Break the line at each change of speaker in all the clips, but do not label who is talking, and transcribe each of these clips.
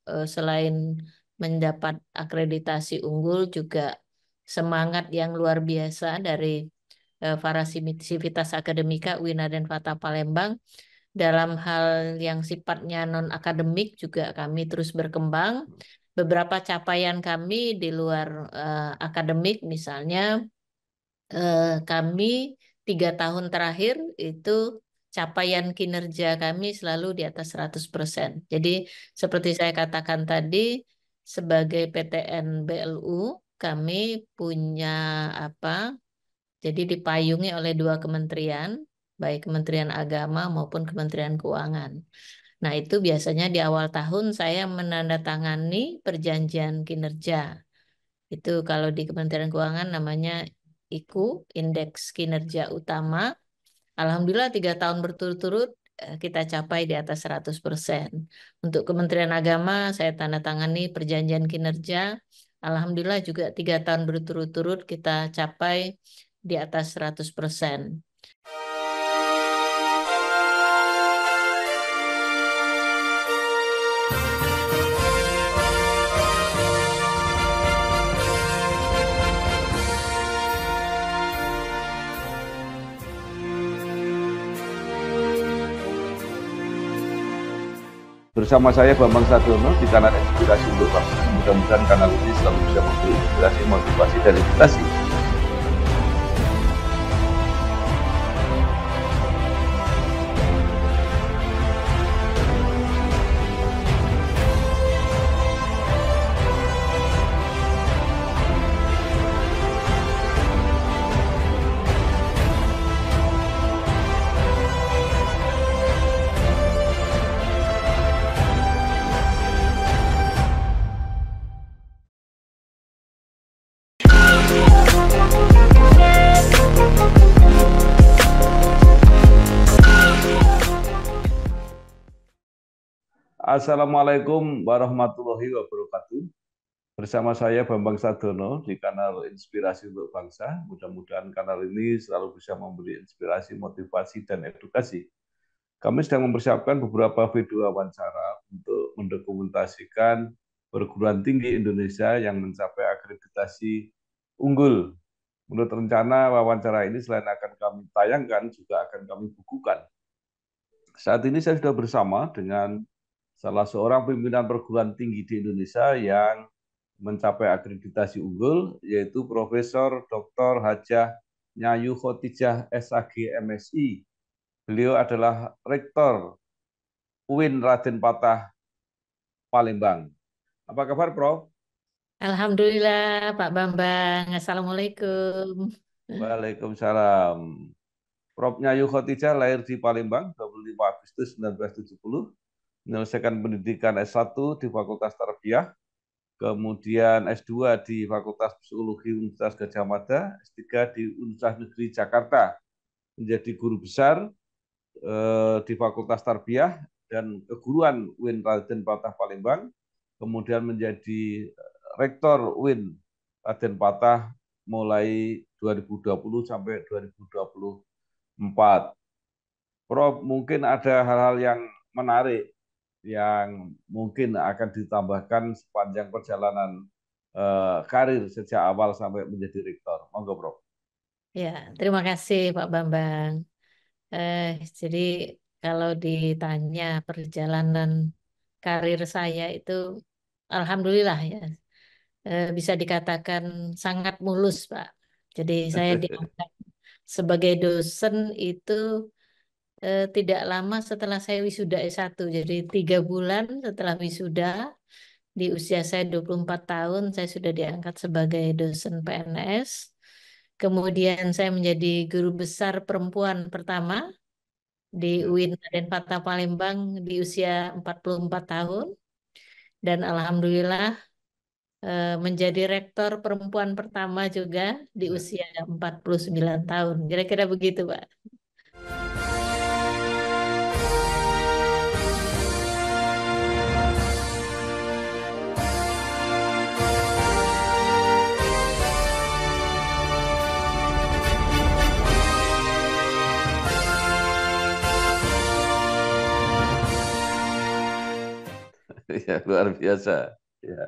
selain mendapat akreditasi unggul juga semangat yang luar biasa dari para Sivitas Akademika UINA dan FATA Palembang dalam hal yang sifatnya non-akademik juga kami terus berkembang. Beberapa capaian kami di luar akademik misalnya kami 3 tahun terakhir itu capaian kinerja kami selalu di atas 100%. Jadi seperti saya katakan tadi, sebagai PTN BLU, kami punya apa? Jadi dipayungi oleh 2 kementerian, baik Kementerian Agama maupun Kementerian Keuangan. Nah, itu biasanya di awal tahun saya menandatangani perjanjian kinerja. Itu kalau di Kementerian Keuangan namanya IKU, Indeks Kinerja Utama. Alhamdulillah 3 tahun berturut-turut kita capai di atas 100%. Untuk Kementerian Agama saya tanda tangani perjanjian kinerja. Alhamdulillah juga 3 tahun berturut-turut kita capai di atas 100%.
Bersama saya Bambang Sadiono di kanal Inspirasi untuk Bangsa. Mudah-mudahan kanal ini selalu bisa memberi inspirasi, motivasi, dan edukasi. Assalamualaikum warahmatullahi wabarakatuh. Bersama saya Bambang Sadiono di kanal Inspirasi untuk Bangsa. Mudah-mudahan kanal ini selalu bisa memberi inspirasi, motivasi, dan edukasi. Kami sedang mempersiapkan beberapa video wawancara untuk mendokumentasikan perguruan tinggi Indonesia yang mencapai akreditasi unggul. Menurut rencana wawancara ini selain akan kami tayangkan, juga akan kami bukukan. Saat ini saya sudah bersama dengan salah seorang pimpinan perguruan tinggi di Indonesia yang mencapai akreditasi unggul, yaitu Profesor Dr. Hajah Nyayu Khotijah SAG MSI. Beliau adalah Rektor UIN Raden Patah Palembang. Apa kabar, Prof?
Alhamdulillah Pak Bambang. Assalamualaikum.
Waalaikumsalam. Prof. Nyayu Khotijah lahir di Palembang 25 Agustus 1970, menyelesaikan pendidikan S1 di Fakultas Tarbiyah, kemudian S2 di Fakultas Psikologi Universitas Gadjah Mada, S3 di Universitas Negeri Jakarta, menjadi guru besar di Fakultas Tarbiyah dan keguruan UIN Raden Patah Palembang, kemudian menjadi Rektor UIN Raden Patah mulai 2020 sampai 2024. Prof, mungkin ada hal-hal yang menarik yang mungkin akan ditambahkan sepanjang perjalanan karir sejak awal sampai menjadi rektor. Monggo, Prof.
Ya, terima kasih Pak Bambang. Jadi kalau ditanya perjalanan karir saya itu, alhamdulillah ya, bisa dikatakan sangat mulus, Pak. Jadi saya diangkat sebagai dosen itu tidak lama setelah saya wisuda S1. Jadi 3 bulan setelah wisuda, di usia saya 24 tahun, saya sudah diangkat sebagai dosen PNS. Kemudian saya menjadi guru besar perempuan pertama di UIN Raden Patah Palembang di usia 44 tahun. Dan alhamdulillah menjadi rektor perempuan pertama juga di usia 49 tahun. Kira-kira begitu, Pak.
Ya, luar biasa. Ya.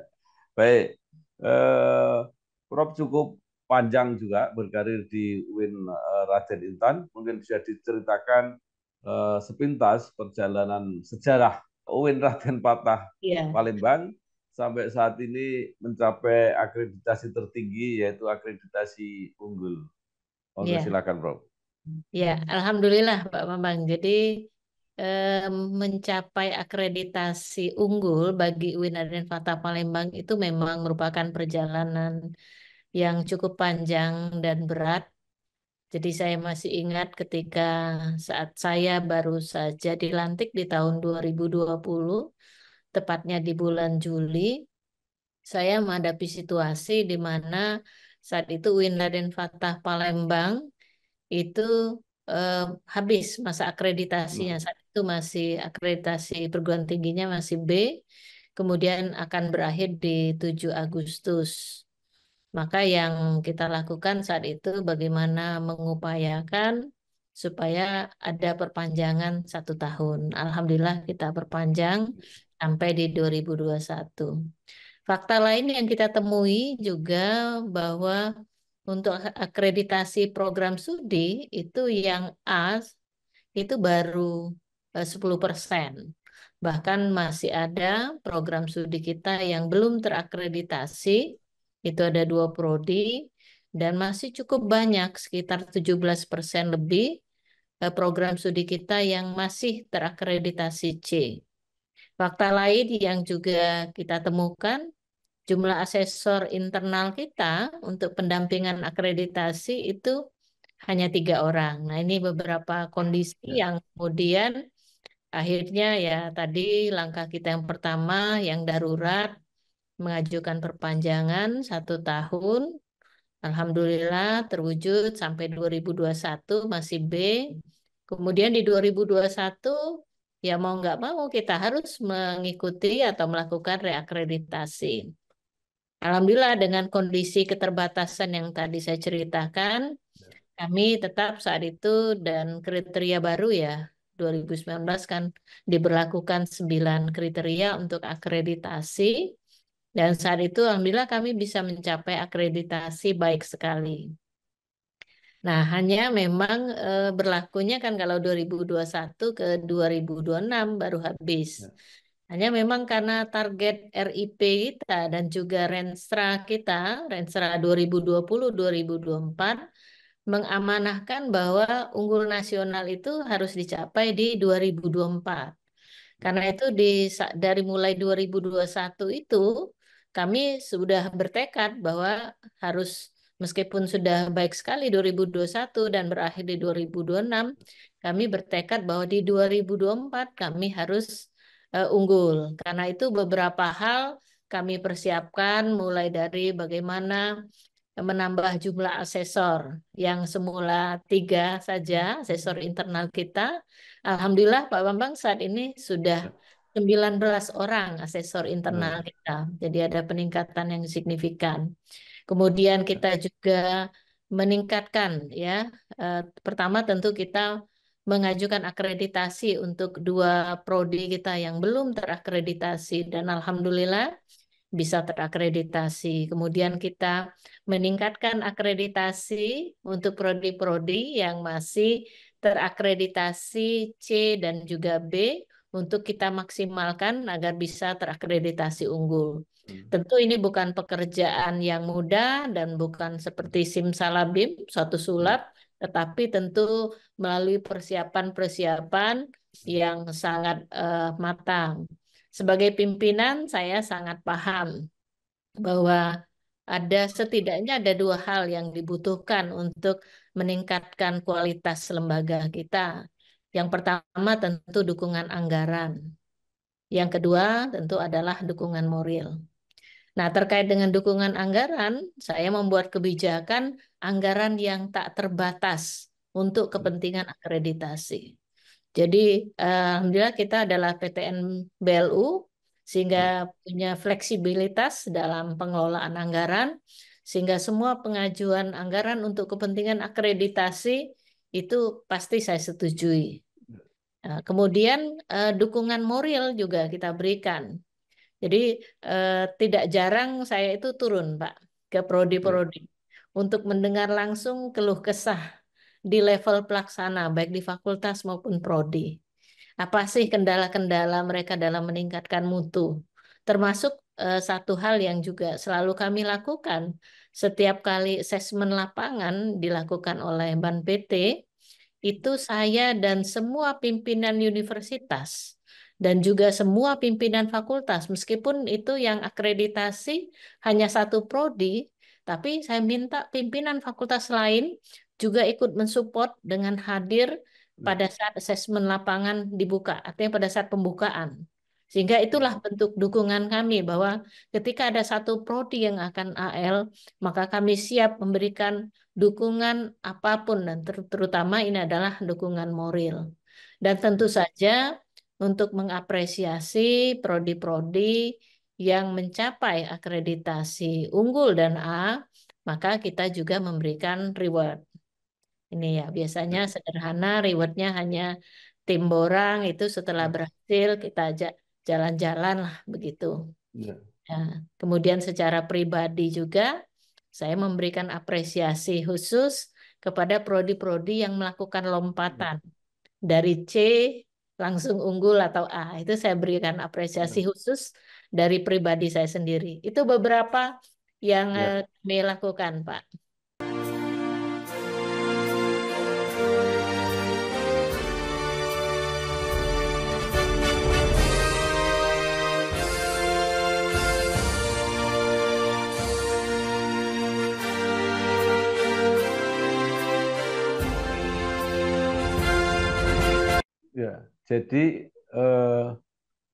Baik, eh, Prof cukup panjang juga berkarir di UIN Raden Intan. Mungkin bisa diceritakan sepintas perjalanan sejarah UIN Raden Patah
Iya,
Palembang sampai saat ini mencapai akreditasi tertinggi yaitu akreditasi unggul. Monggo
iya.
silakan, Prof.
Ya, alhamdulillah Pak Bambang. Jadi mencapai akreditasi unggul bagi UIN Raden Fatah Palembang itu memang merupakan perjalanan yang cukup panjang dan berat. Jadi saya masih ingat ketika saat saya baru saja dilantik di tahun 2020, tepatnya di bulan Juli, saya menghadapi situasi di mana saat itu UIN Raden Fatah Palembang itu eh, habis masa akreditasinya.
Hmm.
Saat itu masih akreditasi perguruan tingginya masih B, kemudian akan berakhir di 7 Agustus. Maka yang kita lakukan saat itu bagaimana mengupayakan supaya ada perpanjangan 1 tahun. Alhamdulillah kita perpanjang sampai di 2021. Fakta lain yang kita temui juga bahwa untuk akreditasi program studi itu yang A itu baru 10%. Bahkan masih ada program studi kita yang belum terakreditasi, itu ada 2 prodi, dan masih cukup banyak, sekitar 17% lebih program studi kita yang masih terakreditasi C. Fakta lain yang juga kita temukan, jumlah asesor internal kita untuk pendampingan akreditasi itu hanya 3 orang. Nah, ini beberapa kondisi
Ya.
yang kemudian akhirnya ya tadi langkah kita yang pertama yang darurat mengajukan perpanjangan 1 tahun. Alhamdulillah terwujud sampai 2021 masih B. Kemudian di 2021 ya mau nggak mau kita harus mengikuti atau melakukan reakreditasi. Alhamdulillah dengan kondisi keterbatasan yang tadi saya ceritakan, kami tetap saat itu dan kriteria baru ya, 2019 kan diberlakukan 9 kriteria untuk akreditasi. Dan saat itu Alhamdulillah kami bisa mencapai akreditasi baik sekali. Nah, hanya memang berlakunya kan kalau 2021 ke 2026 baru habis.
Ya.
Hanya memang karena target RIP kita dan juga Renstra kita, Renstra 2020-2024, mengamanahkan bahwa unggul nasional itu harus dicapai di 2024. Karena itu dari mulai 2021 itu kami sudah bertekad bahwa harus meskipun sudah baik sekali 2021 dan berakhir di 2026, kami bertekad bahwa di 2024 kami harus unggul. Karena itu beberapa hal kami persiapkan mulai dari bagaimana menambah jumlah asesor yang semula 3 saja, asesor internal kita. Alhamdulillah Pak Bambang saat ini sudah
Ya.
19 orang asesor internal
Nah,
kita. Jadi ada peningkatan yang signifikan. Kemudian kita juga meningkatkan ya. Pertama tentu kita mengajukan akreditasi untuk 2 prodi kita yang belum terakreditasi dan alhamdulillah bisa terakreditasi. Kemudian kita meningkatkan akreditasi untuk prodi-prodi yang masih terakreditasi C dan juga B untuk kita maksimalkan agar bisa terakreditasi unggul.
hmm,
Tentu ini bukan pekerjaan yang mudah dan bukan seperti simsalabim, suatu
hmm,
sulap, tetapi tentu melalui persiapan-persiapan yang sangat matang. Sebagai pimpinan, saya sangat paham bahwa setidaknya ada 2 hal yang dibutuhkan untuk meningkatkan kualitas lembaga kita. Yang pertama tentu dukungan anggaran. Yang kedua tentu adalah dukungan moral. Nah, terkait dengan dukungan anggaran, saya membuat kebijakan anggaran yang tak terbatas untuk
hmm,
kepentingan akreditasi. Jadi, alhamdulillah kita adalah PTN BLU sehingga
ya,
punya fleksibilitas dalam pengelolaan anggaran sehingga semua pengajuan anggaran untuk kepentingan akreditasi itu pasti saya setujui. Kemudian dukungan moral juga kita berikan. Jadi tidak jarang saya itu turun, Pak, ke
Ya,
prodi-prodi untuk mendengar langsung keluh kesah di level pelaksana, baik di fakultas maupun prodi. Apa sih kendala-kendala mereka dalam meningkatkan mutu? Termasuk satu hal yang juga selalu kami lakukan setiap kali asesmen lapangan dilakukan oleh Ban PT, itu saya dan semua pimpinan universitas dan juga semua pimpinan fakultas, meskipun itu yang akreditasi hanya satu prodi, tapi saya minta pimpinan fakultas lain juga ikut mensupport dengan hadir
ya,
pada saat asesmen lapangan dibuka, artinya pada saat pembukaan. Sehingga itulah
ya,
bentuk dukungan kami bahwa ketika ada satu prodi yang akan AL, maka kami siap memberikan dukungan apapun dan terutama ini adalah dukungan moral. Dan tentu saja untuk mengapresiasi prodi-prodi yang mencapai akreditasi unggul dan A, maka kita juga memberikan reward. Ini ya, biasanya
ya,
sederhana, rewardnya hanya tim borang itu setelah
ya,
berhasil kita ajak jalan-jalan lah begitu.
ya,
Ya, kemudian secara pribadi juga saya memberikan apresiasi khusus kepada prodi-prodi yang melakukan
ya,
lompatan dari C langsung unggul atau A. Itu saya berikan apresiasi
ya,
khusus dari pribadi saya sendiri. Itu beberapa yang
ya,
kami lakukan, Pak.
ya. Jadi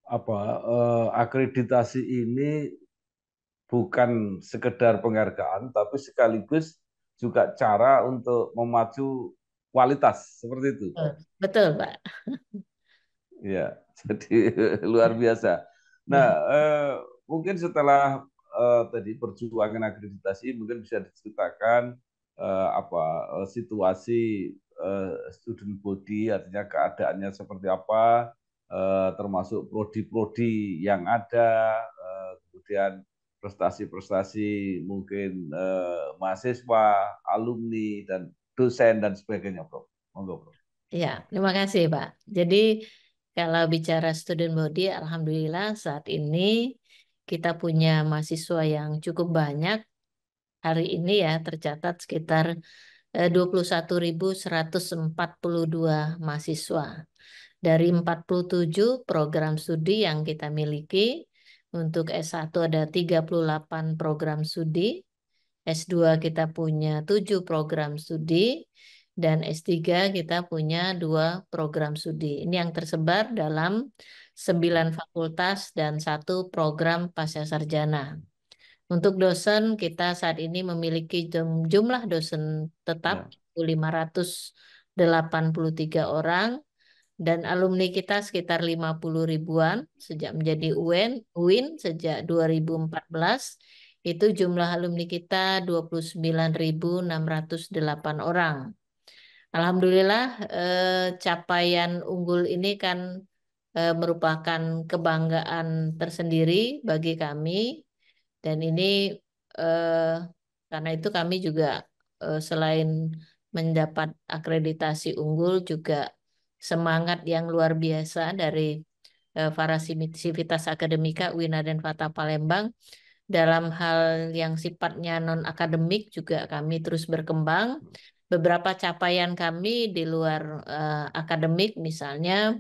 apa akreditasi ini bukan sekedar penghargaan, tapi sekaligus juga cara untuk memacu kualitas seperti itu.
Betul, betul, Pak.
Ya, jadi luar biasa. Nah,
Ya.
mungkin setelah tadi perjuangan akreditasi, mungkin bisa diceritakan apa situasi student body, artinya keadaannya seperti apa, termasuk prodi-prodi yang ada, kemudian prestasi-prestasi mungkin mahasiswa, alumni, dan dosen dan sebagainya, Prof. Monggo, Prof.
Ya, terima kasih, Pak. Jadi, kalau bicara student body, alhamdulillah saat ini kita punya mahasiswa yang cukup banyak. Hari ini ya tercatat sekitar 21.142 mahasiswa. Dari 47 program studi yang kita miliki, untuk S1 ada 38 program studi, S2 kita punya 7 program studi, dan S3 kita punya 2 program studi. Ini yang tersebar dalam 9 fakultas dan 1 program pasca sarjana. Untuk dosen, kita saat ini memiliki jumlah dosen tetap
Ya,
583 orang, dan alumni kita sekitar 50 ribuan sejak menjadi UIN sejak 2014. Itu jumlah alumni kita 29.608 orang. Alhamdulillah capaian unggul ini kan merupakan kebanggaan tersendiri bagi kami, dan ini eh, karena itu kami juga selain mendapat akreditasi unggul juga semangat yang luar biasa dari para sivitas akademika UINA dan FATA Palembang dalam hal yang sifatnya non-akademik juga kami terus berkembang. Beberapa capaian kami di luar akademik, misalnya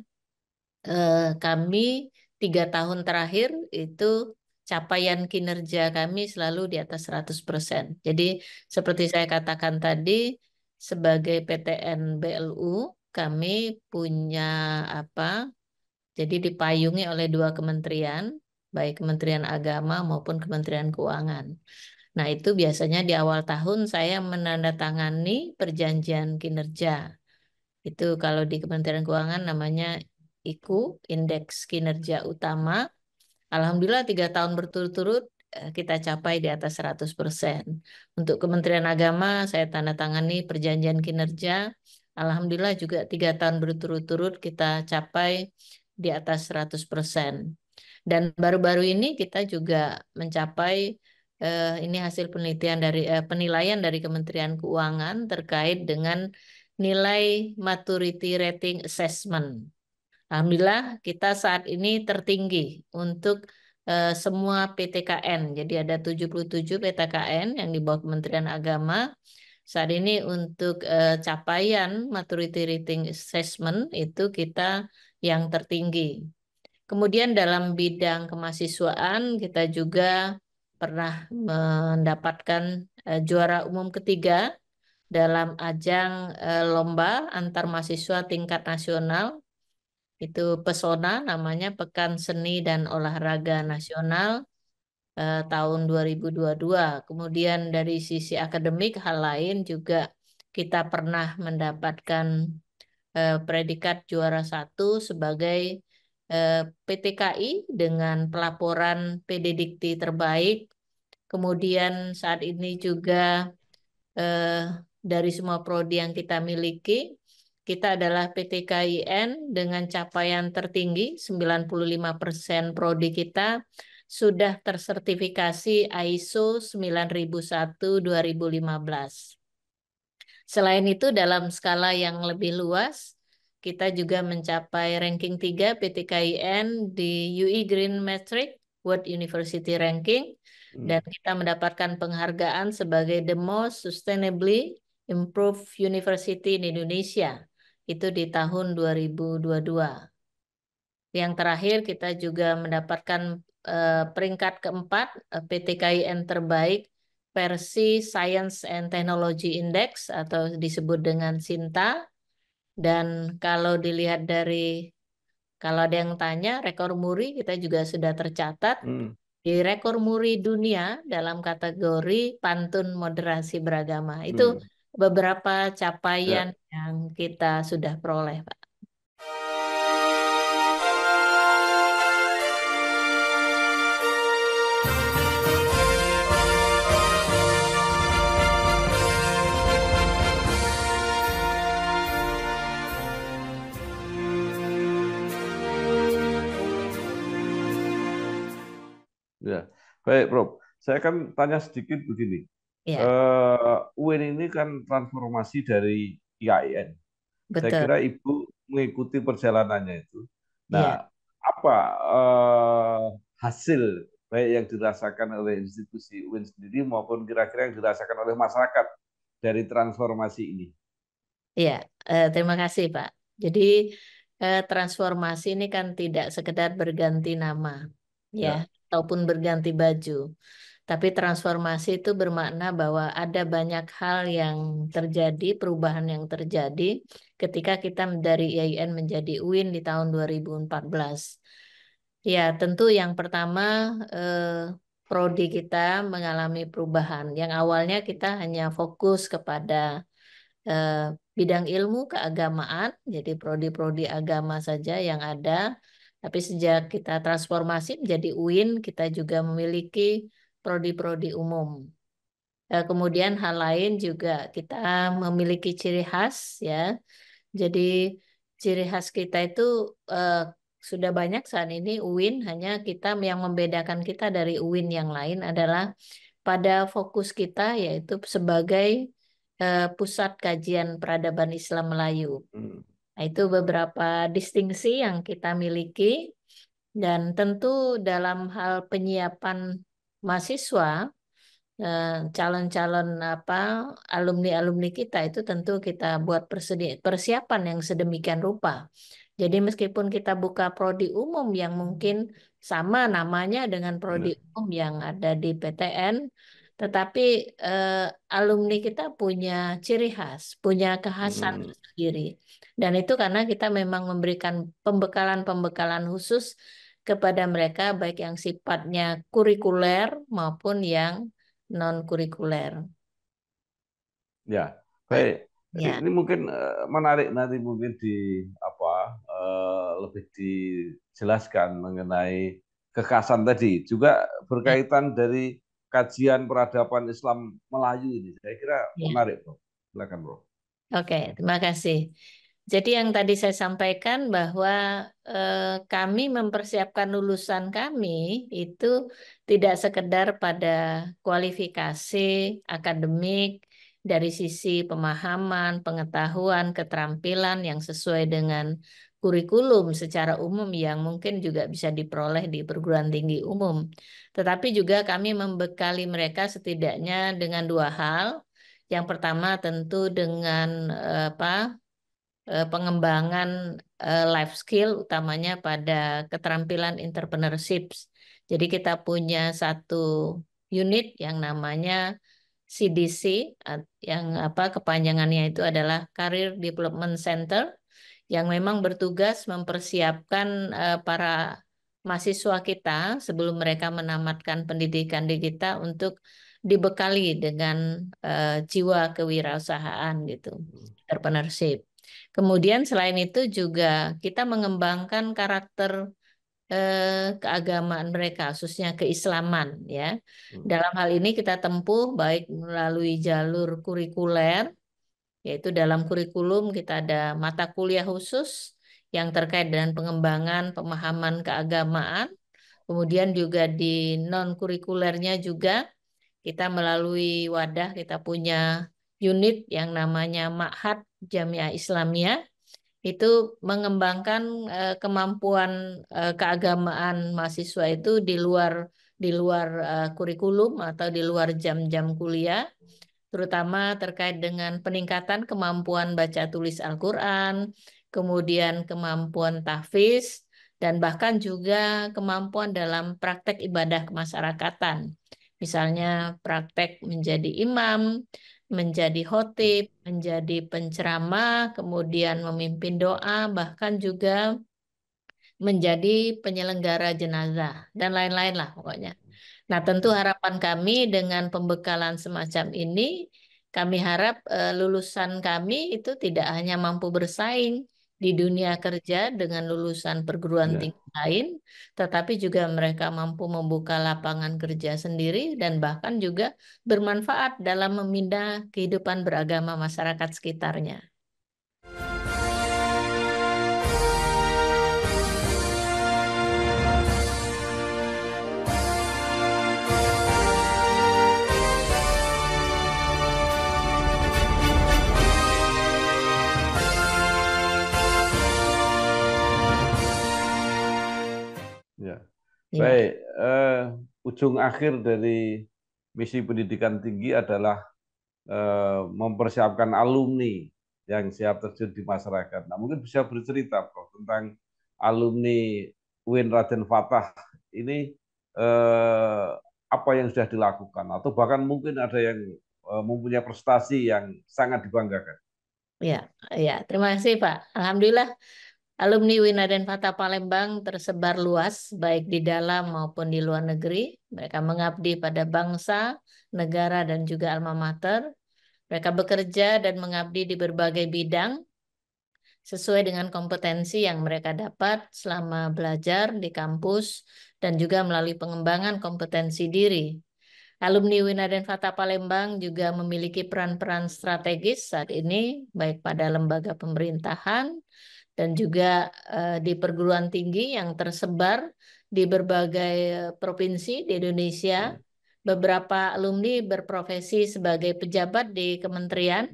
kami 3 tahun terakhir itu capaian kinerja kami selalu di atas 100%. Jadi seperti saya katakan tadi, sebagai PTN BLU, kami punya apa? Jadi dipayungi oleh 2 kementerian, baik Kementerian Agama maupun Kementerian Keuangan. Nah, itu biasanya di awal tahun saya menandatangani perjanjian kinerja. Itu kalau di Kementerian Keuangan namanya IKU, Indeks Kinerja Utama. Alhamdulillah 3 tahun berturut-turut kita capai di atas 100%. Untuk Kementerian Agama saya tanda tangani perjanjian kinerja. Alhamdulillah juga 3 tahun berturut-turut kita capai di atas 100%. Dan baru-baru ini kita juga mencapai ini hasil penelitian dari penilaian dari Kementerian Keuangan terkait dengan nilai maturity rating assessment. Alhamdulillah kita saat ini tertinggi untuk semua PTKN. Jadi ada 77 PTKN yang di bawah Kementerian Agama. Saat ini untuk capaian maturity rating assessment itu kita yang tertinggi. Kemudian dalam bidang kemahasiswaan kita juga pernah mendapatkan juara umum ketiga dalam ajang lomba antar mahasiswa tingkat nasional. Itu Pesona namanya, Pekan Seni dan Olahraga Nasional tahun 2022. Kemudian dari sisi akademik hal lain juga kita pernah mendapatkan predikat juara satu sebagai PTKI dengan pelaporan PD Dikti terbaik. Kemudian saat ini juga eh, dari semua prodi yang kita miliki, kita adalah PTKIN dengan capaian tertinggi, 95% prodi kita sudah tersertifikasi ISO 9001-2015. Selain itu, dalam skala yang lebih luas, kita juga mencapai ranking 3 PTKIN di UI Green Metric World University Ranking, dan
Hmm.
kita mendapatkan penghargaan sebagai the most sustainably improved university in Indonesia. Itu di tahun 2022. Yang terakhir, kita juga mendapatkan peringkat keempat PTKIN terbaik versi Science and Technology Index atau disebut dengan SINTA. Dan kalau dilihat dari, kalau ada yang tanya, rekor muri kita juga sudah tercatat
Hmm.
di rekor muri dunia dalam kategori pantun moderasi beragama. Itu
Hmm.
beberapa capaian
Ya.
yang kita sudah peroleh, Pak.
Ya, baik, Prof. Saya kan tanya sedikit begini.
Ya,
UIN ini kan transformasi dari IAIN. Saya
betul.
kira Ibu mengikuti perjalanannya itu.
Ya.
Nah, apa hasil baik yang dirasakan oleh institusi UIN sendiri maupun kira-kira yang dirasakan oleh masyarakat dari transformasi ini?
Iya, terima kasih Pak. Jadi transformasi ini kan tidak sekedar berganti nama, ya,
Ya.
ataupun berganti baju. Tapi transformasi itu bermakna bahwa ada banyak hal yang terjadi, perubahan yang terjadi ketika kita dari IAIN menjadi UIN di tahun 2014. Ya, tentu yang pertama prodi kita mengalami perubahan. Yang awalnya kita hanya fokus kepada eh, bidang ilmu keagamaan, jadi prodi-prodi agama saja yang ada. Tapi sejak kita transformasi menjadi UIN, kita juga memiliki prodi-prodi umum. Kemudian hal lain juga kita memiliki ciri khas, ya. Jadi ciri khas kita itu eh, sudah banyak saat ini UIN, hanya kita yang membedakan kita dari UIN yang lain adalah pada fokus kita yaitu sebagai pusat kajian peradaban Islam Melayu.
Hmm.
Nah, itu beberapa distingsi yang kita miliki, dan tentu dalam hal penyiapan mahasiswa, calon-calon apa alumni-alumni kita itu tentu kita buat persiapan yang sedemikian rupa. Jadi meskipun kita buka prodi umum yang mungkin sama namanya dengan prodi
Ya.
umum yang ada di PTN, tetapi eh, alumni kita punya ciri khas, punya kekhasan
Hmm.
sendiri. Dan itu karena kita memang memberikan pembekalan-pembekalan khusus kepada mereka, baik yang sifatnya kurikuler maupun yang non-kurikuler.
Ya,
Nah,
baik.
ya,
Ini mungkin menarik nanti mungkin di apa lebih dijelaskan mengenai kekhasan tadi, juga
ya,
berkaitan dari kajian peradaban Islam Melayu ini. Saya kira
ya.
menarik, Bro. Silakan, Bro.
Oke, terima kasih. Jadi yang tadi saya sampaikan bahwa kami mempersiapkan lulusan kami itu tidak sekedar pada kualifikasi akademik dari sisi pemahaman, pengetahuan, keterampilan yang sesuai dengan kurikulum secara umum yang mungkin juga bisa diperoleh di perguruan tinggi umum. Tetapi juga kami membekali mereka setidaknya dengan dua hal. Yang pertama tentu dengan pengembangan life skill utamanya pada keterampilan entrepreneurship. Jadi kita punya satu unit yang namanya CDC, yang apa kepanjangannya itu adalah Career Development Center, yang memang bertugas mempersiapkan para mahasiswa kita sebelum mereka menamatkan pendidikan di kita untuk dibekali dengan jiwa kewirausahaan gitu, entrepreneurship. Kemudian selain itu juga kita mengembangkan karakter keagamaan mereka, khususnya keislaman ya. Dalam hal ini kita tempuh baik melalui jalur kurikuler, yaitu dalam kurikulum kita ada mata kuliah khusus yang terkait dengan pengembangan pemahaman keagamaan. Kemudian juga di non-kurikulernya juga kita melalui wadah kita punya unit yang namanya Ma'had Jamiah Islamiyah itu mengembangkan kemampuan keagamaan mahasiswa itu di luar kurikulum atau di luar jam-jam kuliah, terutama terkait dengan peningkatan kemampuan baca tulis Al-Quran, kemudian kemampuan tahfiz, dan bahkan juga kemampuan dalam praktek ibadah kemasyarakatan. Misalnya praktek menjadi imam, menjadi khotib, menjadi penceramah, kemudian memimpin doa, bahkan juga menjadi penyelenggara jenazah, dan lain-lain lah pokoknya. Nah, tentu harapan kami dengan pembekalan semacam ini, kami harap lulusan kami itu tidak hanya mampu bersaing di dunia kerja dengan lulusan perguruan
Ya.
tinggi lain, tetapi juga mereka mampu membuka lapangan kerja sendiri dan bahkan juga bermanfaat dalam memindah kehidupan beragama masyarakat sekitarnya.
Ya.
Ya,
Baik, ujung akhir dari misi pendidikan tinggi adalah mempersiapkan alumni yang siap terjun di masyarakat. Nah, mungkin bisa bercerita, Prof, tentang alumni UIN Raden Fatah ini eh, apa yang sudah dilakukan, atau bahkan mungkin ada yang mempunyai prestasi yang sangat dibanggakan.
ya, ya. Terima kasih, Pak. Alhamdulillah, alumni Wina dan Fata Palembang tersebar luas, baik di dalam maupun di luar negeri. Mereka mengabdi pada bangsa, negara, dan juga alma mater. Mereka bekerja dan mengabdi di berbagai bidang sesuai dengan kompetensi yang mereka dapat selama belajar di kampus dan juga melalui pengembangan kompetensi diri. Alumni Wina dan Fata Palembang juga memiliki peran-peran strategis saat ini, baik pada lembaga pemerintahan dan juga di perguruan tinggi yang tersebar di berbagai provinsi di Indonesia. Beberapa alumni berprofesi sebagai pejabat di kementerian,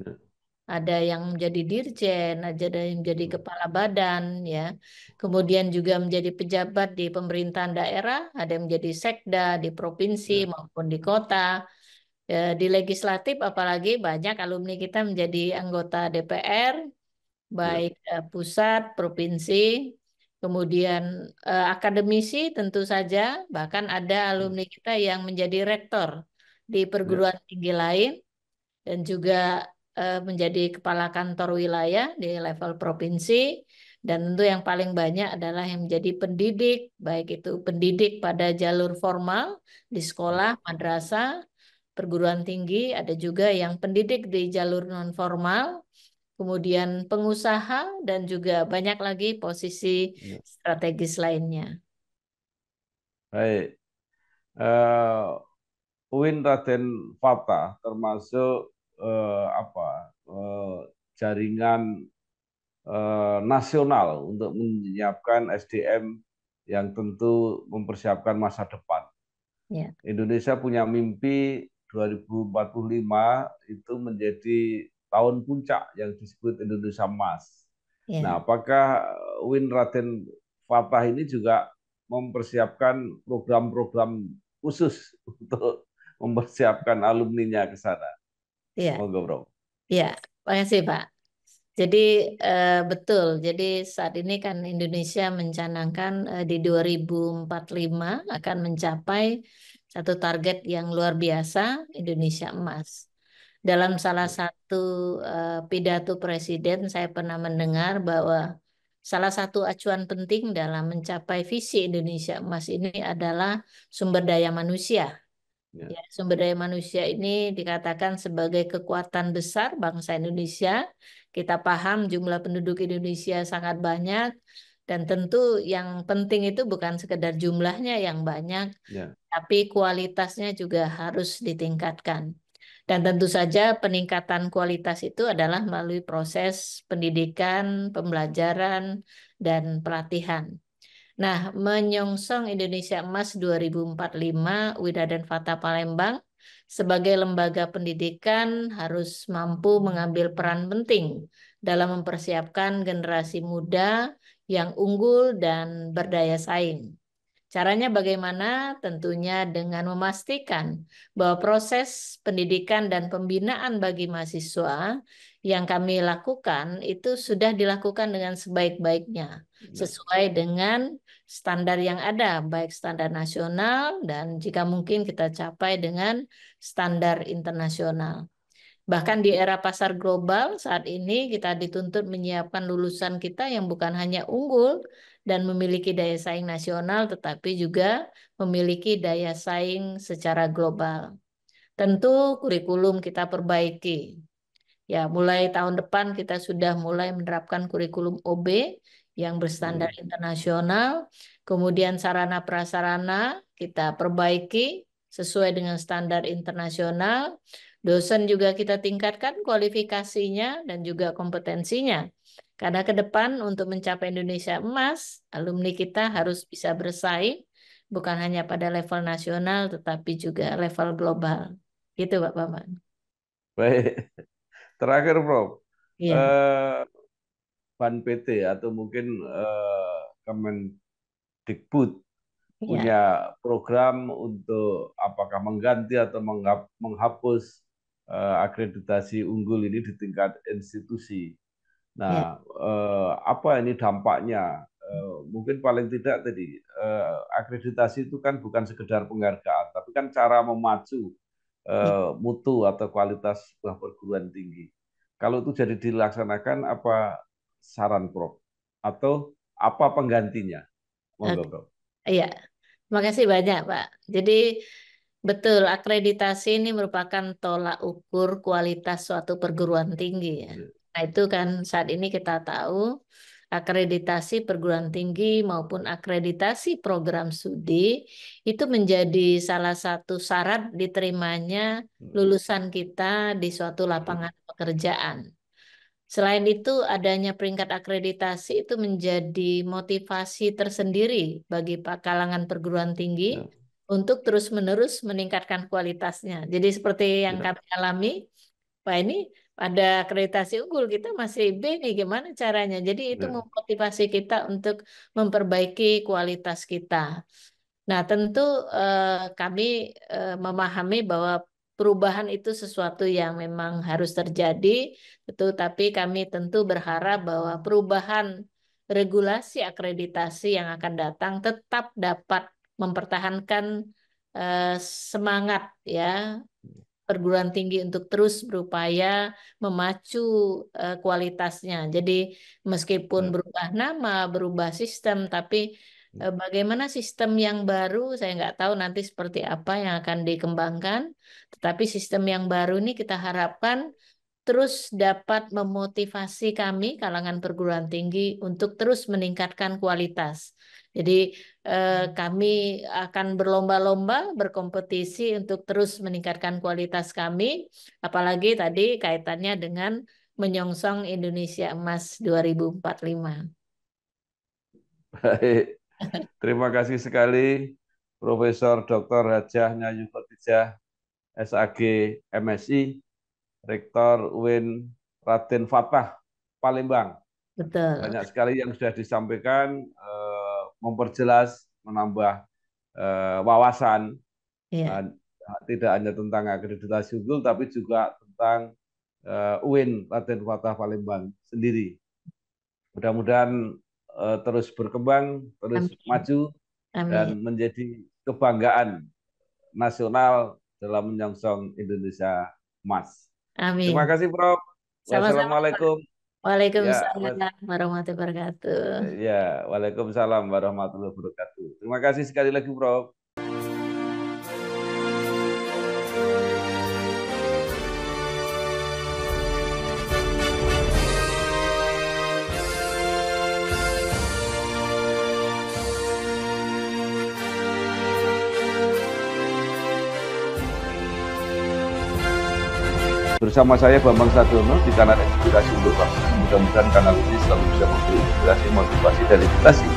ada yang menjadi dirjen, ada yang menjadi kepala badan, ya. Kemudian juga menjadi pejabat di pemerintahan daerah, ada yang menjadi sekda di provinsi
Ya,
maupun di kota. Di legislatif apalagi banyak alumni kita menjadi anggota DPR,
ya,
baik pusat, provinsi, kemudian akademisi tentu saja, bahkan ada alumni kita yang menjadi rektor di
ya,
perguruan tinggi lain dan juga menjadi kepala kantor wilayah di level provinsi, dan tentu yang paling banyak adalah yang menjadi pendidik, baik itu pendidik pada jalur formal di sekolah, madrasah, perguruan tinggi, ada juga yang pendidik di jalur non formal, kemudian pengusaha, dan juga banyak lagi posisi
ya.
strategis lainnya.
Baik. UIN Raden Fatah termasuk apa jaringan nasional untuk menyiapkan SDM yang tentu mempersiapkan masa depan.
Ya,
Indonesia punya mimpi 2045 itu menjadi tahun puncak yang disebut Indonesia Emas. Nah,
ya,
apakah Win Raden Fatah ini juga mempersiapkan program-program khusus untuk mempersiapkan alumninya ke sana?
ya,
Monggo, Bro.
ya. Makasih, Pak. Jadi betul. Jadi saat ini kan Indonesia mencanangkan di 2045 akan mencapai satu target yang luar biasa, Indonesia Emas. Dalam salah satu pidato Presiden, saya pernah mendengar bahwa salah satu acuan penting dalam mencapai visi Indonesia Emas ini adalah sumber daya manusia.
Ya,
Ya, sumber daya manusia ini dikatakan sebagai kekuatan besar bangsa Indonesia. Kita paham jumlah penduduk Indonesia sangat banyak dan tentu yang penting itu bukan sekedar jumlahnya yang banyak,
ya,
tapi kualitasnya juga harus ditingkatkan. Dan tentu saja peningkatan kualitas itu adalah melalui proses pendidikan, pembelajaran, dan pelatihan. Nah, menyongsong Indonesia Emas 2045, Wida dan Fata Palembang sebagai lembaga pendidikan harus mampu mengambil peran penting dalam mempersiapkan generasi muda yang unggul dan berdaya saing. Caranya bagaimana? Tentunya dengan memastikan bahwa proses pendidikan dan pembinaan bagi mahasiswa yang kami lakukan itu sudah dilakukan dengan sebaik-baiknya,
ya,
sesuai dengan standar yang ada, baik standar nasional dan jika mungkin kita capai dengan standar internasional. Bahkan di era pasar global saat ini kita dituntut menyiapkan lulusan kita yang bukan hanya unggul dan memiliki daya saing nasional, tetapi juga memiliki daya saing secara global. Tentu kurikulum kita perbaiki. Ya, mulai tahun depan kita sudah mulai menerapkan kurikulum OB yang berstandar
hmm,
internasional. Kemudian sarana prasarana kita perbaiki sesuai dengan standar internasional. Dosen juga kita tingkatkan kualifikasinya dan juga kompetensinya. Karena ke depan untuk mencapai Indonesia Emas, alumni kita harus bisa bersaing bukan hanya pada level nasional tetapi juga level global. Gitu, Pak Bambang.
baik. Terakhir, Bro,
Iya,
eh, Ban PT atau mungkin Kemendikbud
iya,
punya program untuk apakah mengganti atau menghapus akreditasi unggul ini di tingkat institusi.
iya.
Nah, apa ini dampaknya? Mungkin paling tidak tadi akreditasi itu kan bukan sekedar penghargaan, tapi kan cara memacu mutu atau kualitas sebuah perguruan tinggi. Kalau itu jadi dilaksanakan, apa saran Prof? Atau apa penggantinya? Monggo,
Oke.
Prof.
Iya, terima kasih banyak, Pak. Jadi, betul, akreditasi ini merupakan tolak ukur kualitas suatu perguruan tinggi ya. Nah, itu kan saat ini kita tahu akreditasi perguruan tinggi maupun akreditasi program studi itu menjadi salah satu syarat diterimanya lulusan kita di suatu lapangan pekerjaan. Selain itu, adanya peringkat akreditasi itu menjadi motivasi tersendiri bagi kalangan perguruan tinggi
Ya,
untuk terus-menerus meningkatkan kualitasnya. Jadi seperti yang
ya,
kami alami, Pak ini ada akreditasi unggul, kita masih B nih, gimana caranya? Jadi itu
ya,
memotivasi kita untuk memperbaiki kualitas kita. Nah, tentu kami memahami bahwa perubahan itu sesuatu yang memang harus terjadi, betul, tapi kami tentu berharap bahwa perubahan regulasi akreditasi yang akan datang tetap dapat mempertahankan eh, semangat ya perguruan tinggi untuk terus berupaya memacu kualitasnya. Jadi meskipun
ya,
berubah nama, berubah sistem, tapi bagaimana sistem yang baru, saya nggak tahu nanti seperti apa yang akan dikembangkan. Tetapi sistem yang baru ini kita harapkan terus dapat memotivasi kami, kalangan perguruan tinggi, untuk terus meningkatkan kualitas. Jadi, kami akan berlomba-lomba, berkompetisi untuk terus meningkatkan kualitas kami, apalagi tadi kaitannya dengan menyongsong Indonesia Emas 2045.
Baik, terima kasih sekali Profesor Dr. Hajah Nyayu Khotijah, SAG MSI, Rektor UIN Raden Fatah, Palembang.
Betul.
Banyak sekali yang sudah disampaikan, memperjelas, menambah wawasan,
Ya,
tidak hanya tentang akreditasi unggul, tapi juga tentang UIN Raden Fatah Palembang sendiri. Mudah-mudahan terus berkembang, terus
amin.
maju,
Amin.
dan menjadi kebanggaan nasional dalam menyongsong Indonesia Emas. Terima
Amin.
kasih, Prof.
Sama-sama, Pak.
Wassalamualaikum. Ya,
Waalaikumsalam warahmatullahi wabarakatuh.
ya, waalaikumsalam warahmatullahi wabarakatuh. Terima kasih sekali lagi, Prof. Bersama saya Bambang Sadiono di kanal Inspirasi untuk Bangsa. Mudah-mudahan kanal ini selalu bisa memberi inspirasi, motivasi, dan edukasi